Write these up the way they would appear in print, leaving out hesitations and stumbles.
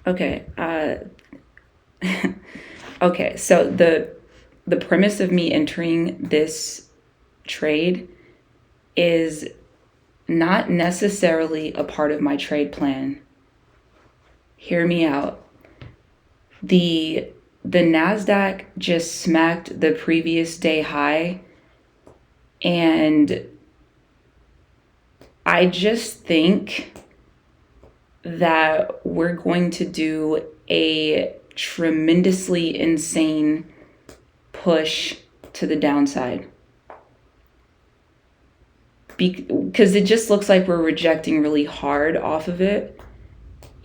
Okay. Okay. So the premise of me entering this trade is not necessarily a part of my trade plan. Hear me out. The Nasdaq just smacked the previous day high, and I just think that we're going to do a tremendously insane push to the downside, because it just looks like we're rejecting really hard off of it.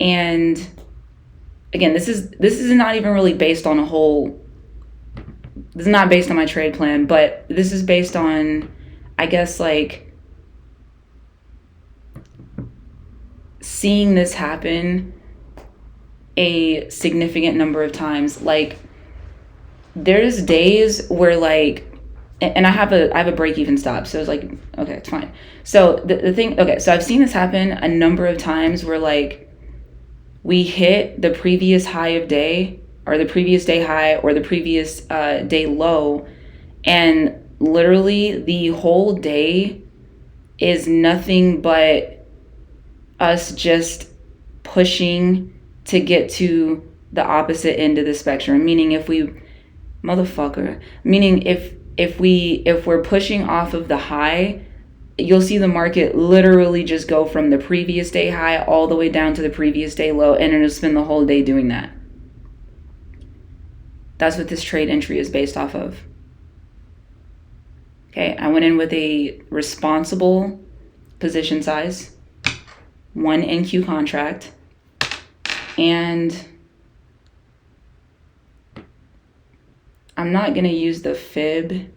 And again, this is not even really based on this is not based on my trade plan, but this is based on, I guess, like, seeing this happen a significant number of times. Like, there's days where, like, and I have a break even stop, so it's like, okay, it's fine. So the thing, okay, so I've seen this happen a number of times where, like, we hit the previous high of day, or the previous day high, or the previous day low, and literally the whole day is nothing but us just pushing to get to the opposite end of the spectrum. Meaning, if we're pushing off of the high, you'll see the market literally just go from the previous day high all the way down to the previous day low, and it'll spend the whole day doing that. That's what this trade entry is based off of. Okay, I went in with a responsible position size, 1 NQ contract, and I'm not going to use the fib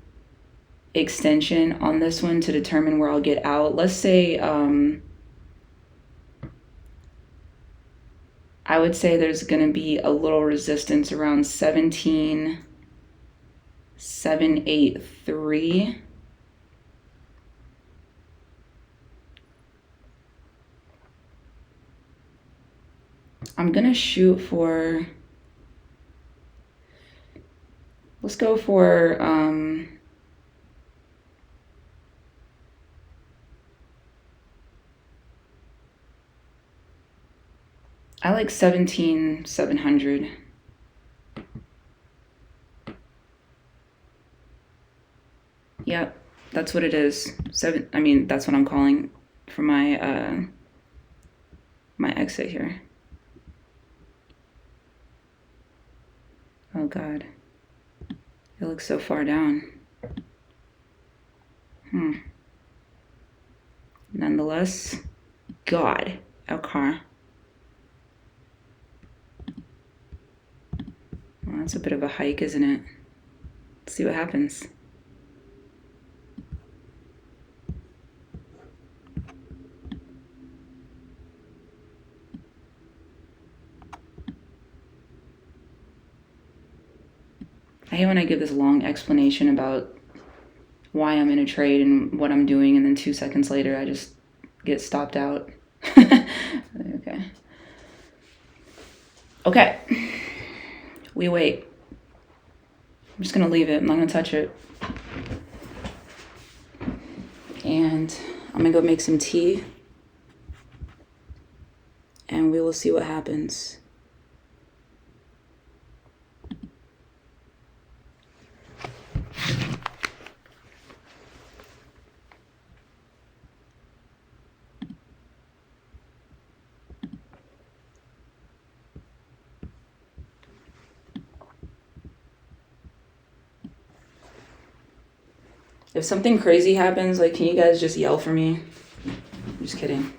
extension on this one to determine where I'll get out. Let's say I would say there's going to be a little resistance around 17,783. I'm going to shoot for, let's go for I like 17,700. Yep, that's what it is. That's what I'm calling for my my exit here. Oh God, it looks so far down. Nonetheless, God, okay. Well, that's a bit of a hike, isn't it? Let's see what happens. I hate when I give this long explanation about why I'm in a trade and what I'm doing, and then 2 seconds later I just get stopped out. Okay. We wait. I'm just gonna leave it. I'm not gonna touch it. And I'm gonna go make some tea, and we will see what happens. If something crazy happens, like, can you guys just yell for me? I'm just kidding.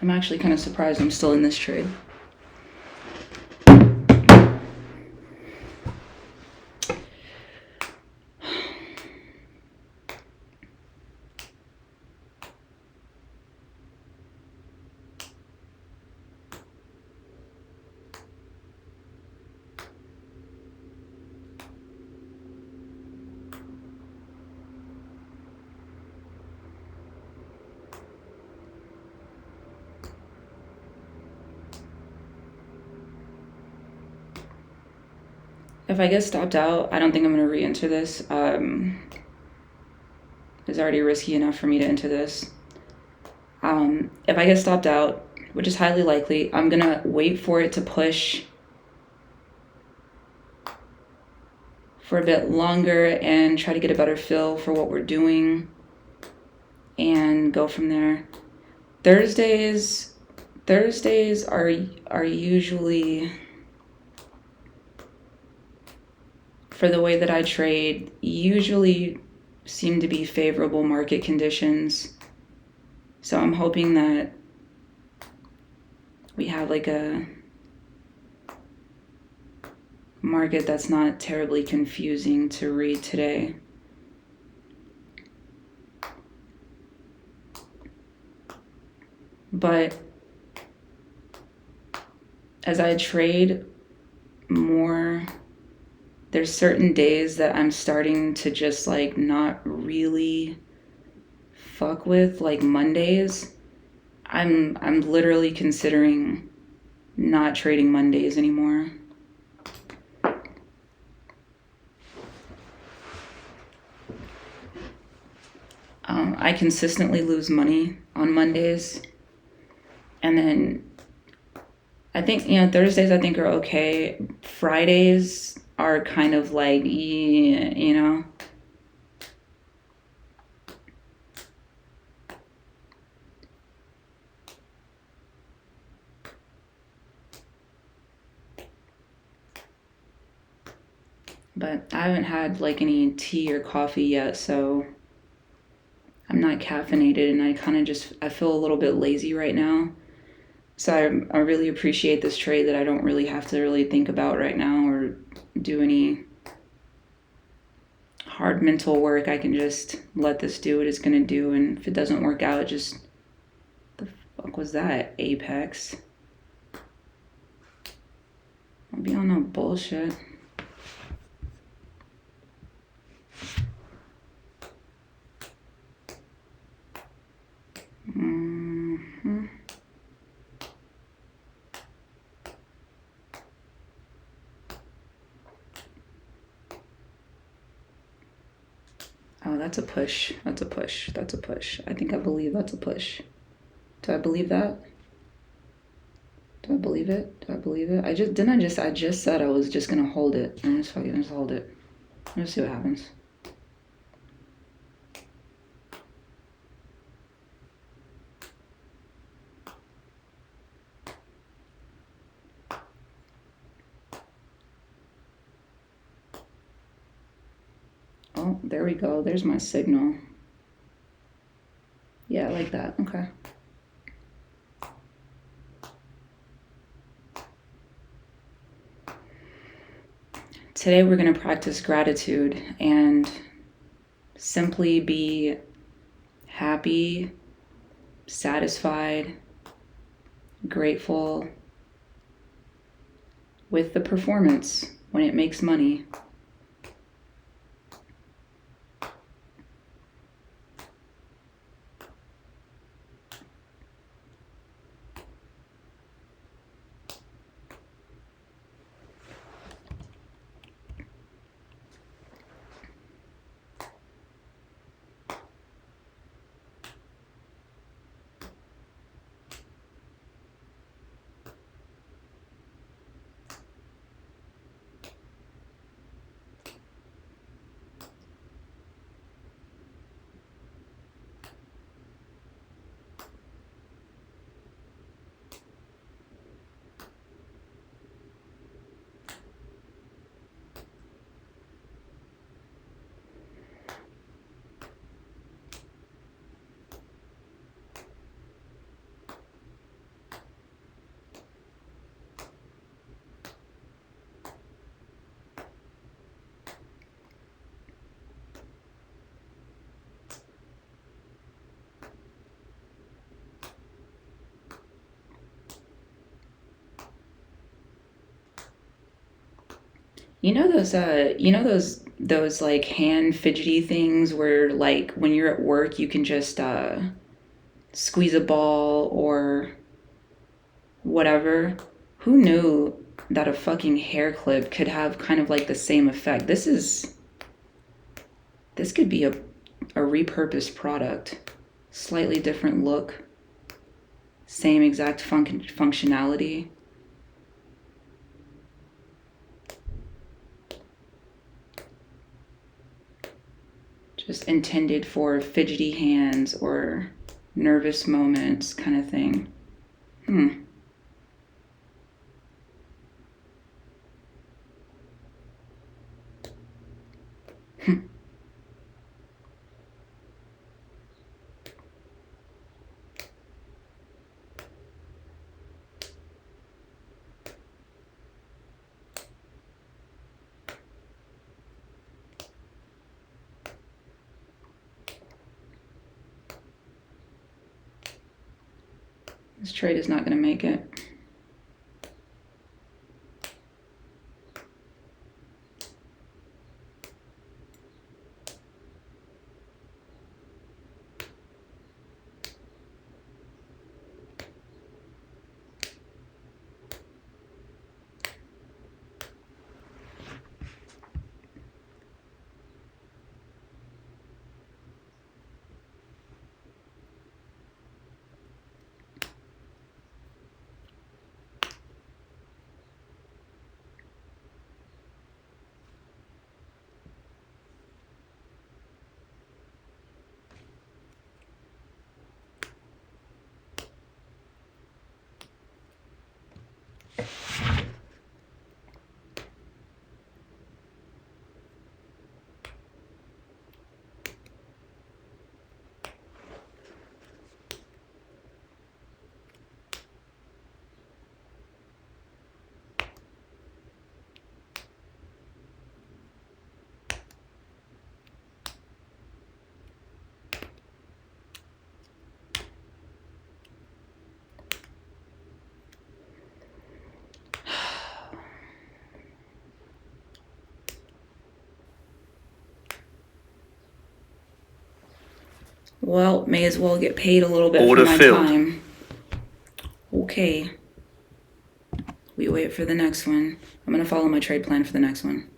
I'm actually kind of surprised I'm still in this trade. If I get stopped out, I don't think I'm going to re-enter this. It's already risky enough for me to enter this. If I get stopped out, which is highly likely, I'm going to wait for it to push for a bit longer and try to get a better feel for what we're doing and go from there. Thursdays are usually, for the way that I trade, usually seem to be favorable market conditions. So I'm hoping that we have like a market that's not terribly confusing to read today. But as I trade more, there's certain days that I'm starting to just like not really fuck with, like Mondays. I'm literally considering not trading Mondays anymore. I consistently lose money on Mondays. And then I think, Thursdays I think are okay. Fridays are kind of like, But I haven't had like any tea or coffee yet, so I'm not caffeinated, and I feel a little bit lazy right now. So I really appreciate this trade that I don't really have to really think about right now or do any hard mental work. I can just let this do what it's going to do, and if it doesn't work out, the fuck was that? Apex. I'll be on no bullshit. Oh, that's a push. That's a push. That's a push. I believe that's a push. Do I believe that? Do I believe it? I just said I was just gonna hold it. I'm just hold it. Let's see what happens. Oh, there we go. There's my signal. Yeah, I like that. Okay. Today we're going to practice gratitude and simply be happy, satisfied, grateful with the performance when it makes money. those like hand fidgety things where like when you're at work you can just squeeze a ball or whatever. Who knew that a fucking hair clip could have kind of like the same effect? This could be a repurposed product. Slightly different look. Same exact functionality. Just intended for fidgety hands or nervous moments kind of thing. This trade is not going to make it. Well, may as well get paid a little bit for my time. Okay. We wait for the next one. I'm going to follow my trade plan for the next one.